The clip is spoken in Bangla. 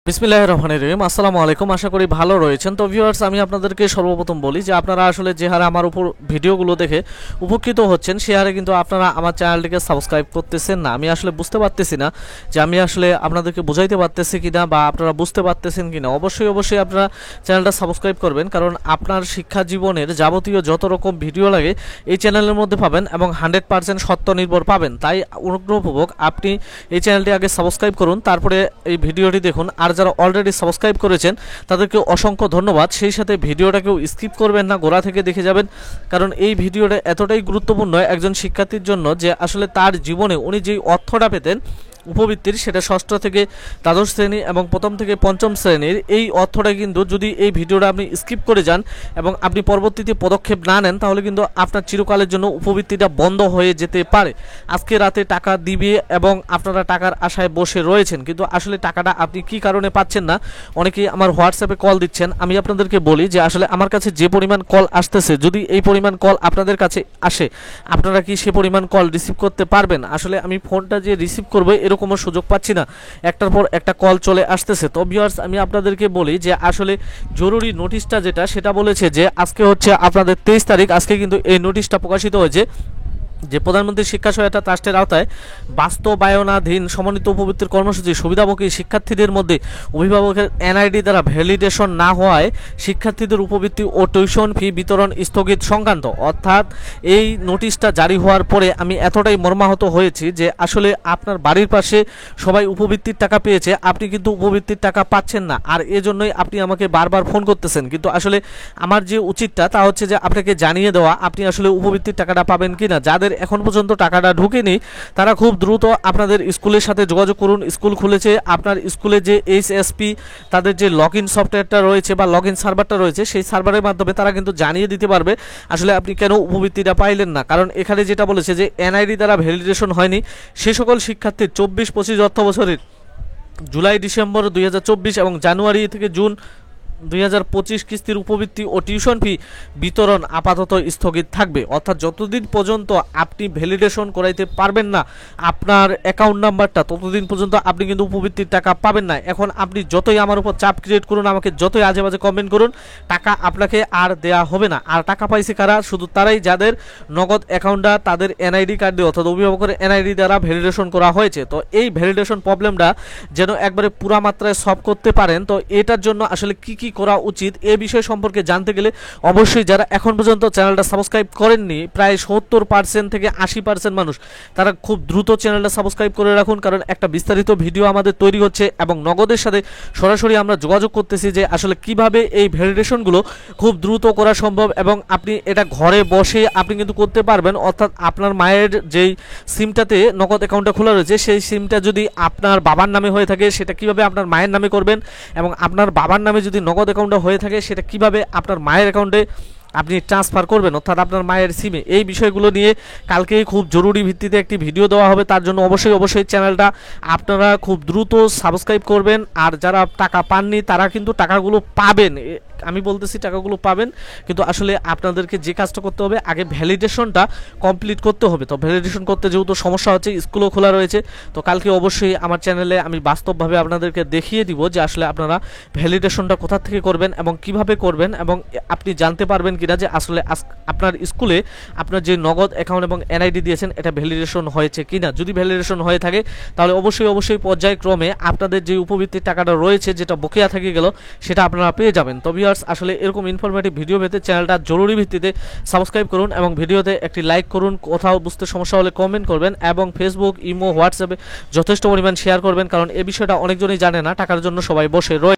বিসমিল্লাহির রহমানির রহিম। আসসালামু আলাইকুম, আশা করি ভালো রয়েছেন। তো ভিউয়ার্স, আমি আপনাদেরকে সর্বপ্রথম বলি যে আপনারা আসলে যে হারে আমার উপর ভিডিওগুলো দেখে উপকৃত হচ্ছেন সে হারে কিন্তু আপনারা আমার চ্যানেলটিকে সাবস্ক্রাইব করতেছেন না। আমি আসলে বুঝতে পারতেছি না যে আমি আসলে আপনাদেরকে বুঝাইতে পারতেছি কিনা বা আপনারা বুঝতে পারতেছেন কিনা। অবশ্যই আপনারা চ্যানেলটা সাবস্ক্রাইব করবেন, কারণ আপনার শিক্ষা জীবনের যাবতীয় যত রকম ভিডিও লাগে এই চ্যানেলের মধ্যে পাবেন এবং 100% সত্য নির্ভর পাবেন। তাই অনুগ্রহপূর্বক আপনি এই চ্যানেলটি আগে সাবস্ক্রাইব করুন, তারপরে এই ভিডিওটি দেখুন। আর যারা অলরেডি সাবস্ক্রাইব করেছেন তাদেরকে অসংখ্য ধন্যবাদ। সেই সাথে ভিডিওটাকেও স্কিপ করবেন না, গোড়া থেকে দেখে যাবেন, কারণ এই ভিডিওটা এতটাই গুরুত্বপূর্ণ একজন শিক্ষার্থীর জন্য যে আসলে তার জীবনে উনি যেই অর্থটা পেতেন উপবৃত্তির, সেটা ষষ্ঠ থেকে দ্বাদশ শ্রেণী এবং প্রথম থেকে পঞ্চম শ্রেণীর এই অর্থটা কিন্তু যদি এই ভিডিওটা আপনি স্কিপ করে যান এবং আপনি পরবর্তীতে পদক্ষেপ না নেন তাহলে কিন্তু আপনার চিরকালের জন্য উপবৃত্তিটা বন্ধ হয়ে যেতে পারে। আজকে রাতে টাকা দিবে এবং আপনারা টাকার আশায় বসে রয়েছেন, কিন্তু আসলে টাকাটা আপনি কি কারণে পাচ্ছেন না। অনেকেই আমার হোয়াটসঅ্যাপে কল দিচ্ছেন। আমি আপনাদেরকে বলি যে আসলে আমার কাছে যে পরিমাণ কল আসতেছে, যদি এই পরিমাণ কল আপনাদের কাছে আসে আপনারা কি সে পরিমাণ কল রিসিভ করতে পারবেন? আসলে আমি ফোনটা যে রিসিভ করবো এরকম সুযোগ পাচ্ছি না, একটার পর একটা কল চলে আসতেছে। তো ভিউয়ার্স, আমি আপনাদেরকে বলি যে আসলে জরুরি নোটিশটা যেটা সেটা বলেছে যে আজকে হচ্ছে আপনাদের 23 তারিখ। আজকে কিন্তু এই নোটিশটা প্রকাশিত হয়েছে যে প্রধানমন্ত্রী শিক্ষা সহায়তা ট্রাস্টের আওতায় বাস্তবায়নাধীন সমন্বিত উপবৃত্তির কর্মসূচি সুবিধাভোগী শিক্ষার্থীদের মধ্যে অভিভাবকের এনআইডি দ্বারা ভ্যালিডেশন না হওয়ায় শিক্ষার্থীদের উপবৃত্তি ও টিউশন ফি বিতরণ স্থগিত সংক্রান্ত, অর্থাৎ এই নোটিশটা জারি হওয়ার পরে আমি এতটাই মর্মাহত হয়েছি যে আসলে আপনার বাড়ির পাশে সবাই উপবৃত্তির টাকা পেয়েছে, আপনি কিন্তু উপবৃত্তির টাকা পাচ্ছেন না। আর এজন্যই আপনি আমাকে বারবার ফোন করতেছেন, কিন্তু আসলে আমার যে উচিতটা তা হচ্ছে যে আপনাকে জানিয়ে দেওয়া আপনি আসলে উপবৃত্তির টাকাটা পাবেন কিনা। যাদের এখন পর্যন্ত টাকাটা ঢুকেনি তারা খুব দ্রুত আপনাদের স্কুলের সাথে যোগাযোগ করুন। স্কুল খুলেছে, আপনার স্কুলে যে এইচএসপি তাদের যে লগ ইন সফটওয়্যারটা রয়েছে বা লগ ইন সার্ভারটা রয়েছে সেই সার্ভারের মাধ্যমে তারা কিন্তু জানিয়ে দিতে পারবে আসলে আপনি কেন উপবৃত্তিটা পাইলেন না। কারণ এখানে যেটা বলেছে যে এনআইডি দ্বারা ভ্যালিডেশন হয়নি সে সকল শিক্ষার্থীর 24-25 অর্থ বছরের জুলাই-ডিসেম্বর 2024 এবং জানুয়ারি থেকে জুন 2025 কিস্তির উপবৃত্তি ও টিউশন ফি বিতরণ আপাতত স্থগিত থাকবে। অর্থাৎ যতদিন পর্যন্ত আপনি ভ্যালিডেশন করাইতে পারবেন না আপনার অ্যাকাউন্ট নাম্বারটা, ততদিন পর্যন্ত আপনি কিন্তু উপবৃত্তির টাকা পাবেন না। এখন আপনি যতই আমার উপর চাপ ক্রিয়েট করুন, আমাকে যতই আজে বাজে কমেন্ট করুন, টাকা আপনাকে আর দেয়া হবে না। আর টাকা পাইছে কারা? শুধু তারাই যাদের নগদ অ্যাকাউন্টটা তাদের এনআইডি কার্ড দিয়ে অর্থাৎ অভিভাবকের এনআইডি দ্বারা ভ্যালিডেশন করা হয়েছে। তো এই ভ্যালিডেশন প্রবলেমটা যেন একবারে পুরা মাত্রায় সলভ করতে পারেন, তো এটার জন্য আসলে কি কি করা উচিত এ বিষয় সম্পর্কে জানতে গেলে অবশ্যই যারা এখন পর্যন্ত চ্যানেলটা সাবস্ক্রাইব করেননি, প্রায় 70% থেকে 80% মানুষ, তারা খুব দ্রুত চ্যানেলটা সাবস্ক্রাইব করে রাখুন, কারণ একটা বিস্তারিত ভিডিও আমাদের তৈরি হচ্ছে এবং নগদের সাথে সরাসরি আমরা যোগাযোগ করতেছি যে আসলে কিভাবে এই ভ্যালিডেশনগুলো খুব দ্রুত করা সম্ভব এবং আপনি এটা ঘরে বসে আপনি কিন্তু করতে পারবেন। অর্থাৎ আপনার মায়ের যেই সিমটাতে নগদ অ্যাকাউন্টটা খোলা রয়েছে সেই সিমটা যদি আপনার বাবার নামে হয়ে থাকে সেটা কিভাবে আপনার মায়ের নামে করবেন, এবং আপনার বাবার নামে যদি নগদ অ্যাকাউন্টটা হয়ে থাকে সেটা কিভাবে আপনার মায়ের অ্যাকাউন্টে আপনি ট্রান্সফার করবেন অর্থাৎ আপনার মায়ের সিমে। এই বিষয়গুলো নিয়ে কালকেই খুব জরুরি ভিত্তিতে একটি ভিডিও দেওয়া হবে। তার জন্য অবশ্যই চ্যানেলটা আপনারা খুব দ্রুত সাবস্ক্রাইব করবেন। আর যারা টাকা পাননি তারা কিন্তু টাকাগুলো পাবেন, আমি বলতেছি টাকাগুলো পাবেন, কিন্তু আসলে আপনাদেরকে যে কাজটা করতে হবে আগে ভ্যালিডেশনটা কমপ্লিট করতে হবে। তো ভ্যালিডেশন করতে যেহেতু সমস্যা হচ্ছে, স্কুলও খোলা রয়েছে, তো কালকে অবশ্যই আমার চ্যানেলে আমি বাস্তবভাবে আপনাদেরকে দেখিয়ে দিব যে আসলে আপনারা ভ্যালিডেশনটা কোথা থেকে করবেন এবং কিভাবে করবেন, এবং আপনি জানতে পারবেন কিনা যে আসলে আপনার স্কুলে আপনার যে নগদ অ্যাকাউন্ট এবং এনআইডি দিয়েছেন এটা ভ্যালিডেশন হয়েছে কিনা। যদি ভ্যালিডেশন হয়ে থাকে তাহলে অবশ্যই পর্যায়ক্রমে আপনাদের যে উপবৃত্তির টাকাটা রয়েছে যেটা বকেয়া থেকে গেল সেটা আপনারা পেয়ে যাবেন। তো আসলে এরকম ইনফরমেটিভ ভিডিও পেতে চ্যানেলটা জরুরি ভিত্তিতে সাবস্ক্রাইব করুন এবং ভিডিওতে একটি লাইক করুন, কোথাও বুঝতে সমস্যা হলে কমেন্ট করবেন এবং ফেসবুক, ইমো, হোয়াটসঅ্যাপে যথেষ্ট পরিমাণ শেয়ার করবেন, কারণ এই বিষয়টা অনেকজনই জানে না, টাকার জন্য সবাই বসে রয়েছে।